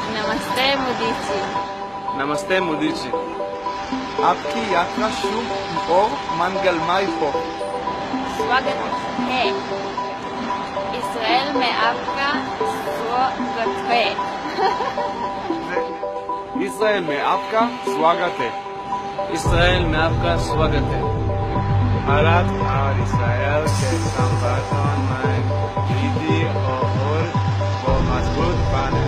नमस्ते मोदी जी। नमस्ते मोदी जी। आपकी यात्रा शुभ और मंगलमय हो। स्वागत है। इसराइल में आपका स्वागत है। इसराइल में आपका स्वागत है। इसराइल में आपका स्वागत है। भारत और इसराइल के संबंधों में वृद्धि और मजबूत बने।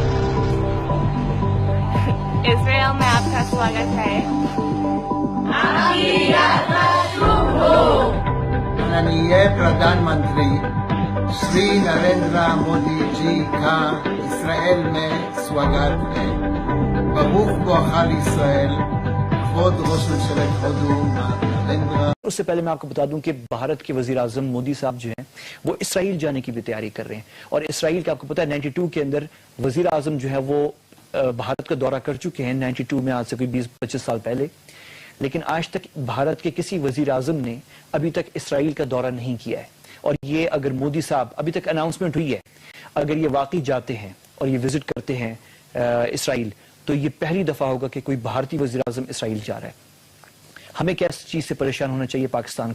इसराइल में आपका स्वागत है। आपकी यात्रा शुभ हो। माननीय प्रधानमंत्री श्री नरेंद्र मोदी जी का इसराइल में स्वागत है। बरूख बोआल इसराइल, खुद राष्ट्र ममलकत होदू नरेंद्र। उससे पहले मैं आपको बता दूं कि भारत के वजीर आजम मोदी साहब जो हैं वो इसराइल जाने की भी तैयारी कर रहे हैं। और इसराइल का आपको पता है 92 के अंदर वजीर आजम जो है वो भारत का दौरा कर चुके हैं 92 में, आज से कोई 20-25 साल पहले। लेकिन आज तक भारत के किसी वजीर आजम ने अभी तक इसराइल का दौरा नहीं किया है। और ये अगर मोदी साहब, अभी तक अनाउंसमेंट हुई है, अगर ये वाकई जाते हैं और ये विजिट करते हैं इसराइल, तो ये पहली दफा होगा कि कोई भारतीय वजीर आजम इसराइल जा रहा है। हमें क्या इस चीज से परेशान होना चाहिए? पाकिस्तान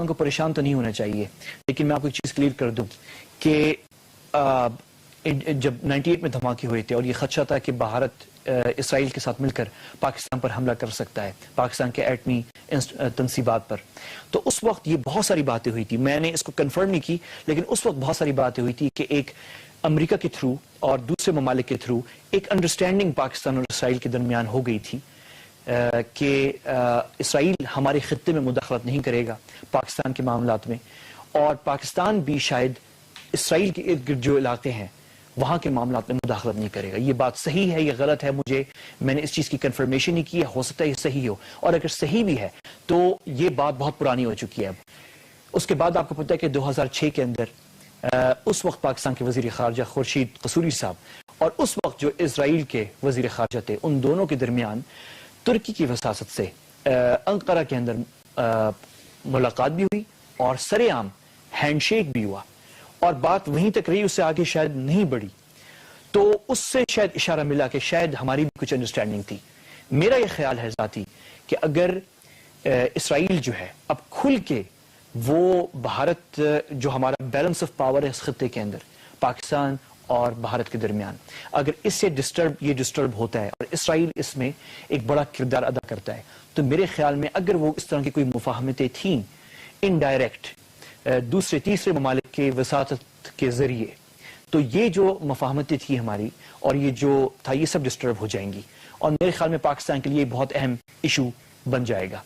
को परेशान तो नहीं होना चाहिए। लेकिन मैं आपको एक चीज क्लियर कर दूं कि जब 98 में धमाके हुए थे और ये खदशा था कि भारत इसराइल के साथ मिलकर पाकिस्तान पर हमला कर सकता है, पाकिस्तान के एटमी तंसीबात पर, तो उस वक्त ये बहुत सारी बातें हुई थी। मैंने इसको कंफर्म नहीं की, लेकिन उस वक्त बहुत सारी बातें हुई थी कि एक अमेरिका के थ्रू और दूसरे ममालिक के थ्रू एक अंडरस्टैंडिंग पाकिस्तान और इसराइल के दरमियान हो गई थी कि इसराइल हमारे खित्ते में मुदाखलत नहीं करेगा पाकिस्तान के मामलात में, और पाकिस्तान भी शायद इसराइल के इर्द गिर्द जो इलाके हैं वहां के मामलात में मुदाखलत नहीं करेगा। ये बात सही है या गलत है, मैंने इस चीज की कंफर्मेशन नहीं की है, हो सकता है ये सही हो, और अगर सही भी है तो ये बात बहुत पुरानी हो चुकी है अब। उसके बाद आपको पता है कि 2006 के अंदर उस वक्त पाकिस्तान के वजीर खारजा खुर्शीद कसूरी साहब और उस वक्त जो इसराइल के वजीर खारजा थे, उन दोनों के दरमियान तुर्की की वसासत से अंकारा के अंदर मुलाकात भी हुई और सरेआम हैंडशेक भी हुआ, और बात वहीं तक रही, उससे आगे शायद नहीं बढ़ी। तो उससे शायद इशारा मिला कि शायद हमारी भी कुछ अंडरस्टैंडिंग थी। मेरा यह ख्याल है जाती कि अगर इसराइल जो है अब खुल के वो भारत, जो हमारा बैलेंस ऑफ पावर है इस खत्ते के अंदर पाकिस्तान और भारत के दरमियान, अगर इससे डिस्टर्ब होता है और इसराइल इसमें एक बड़ा किरदार अदा करता है, तो मेरे ख्याल में अगर वो इस तरह की कोई मुफाहमतें थी इनडायरेक्ट दूसरे तीसरे ममालिक के वसातत के जरिए, तो ये जो मुफाहमतें थी हमारी और ये जो था, ये सब डिस्टर्ब हो जाएंगी, और मेरे ख्याल में पाकिस्तान के लिए बहुत अहम इशू बन जाएगा।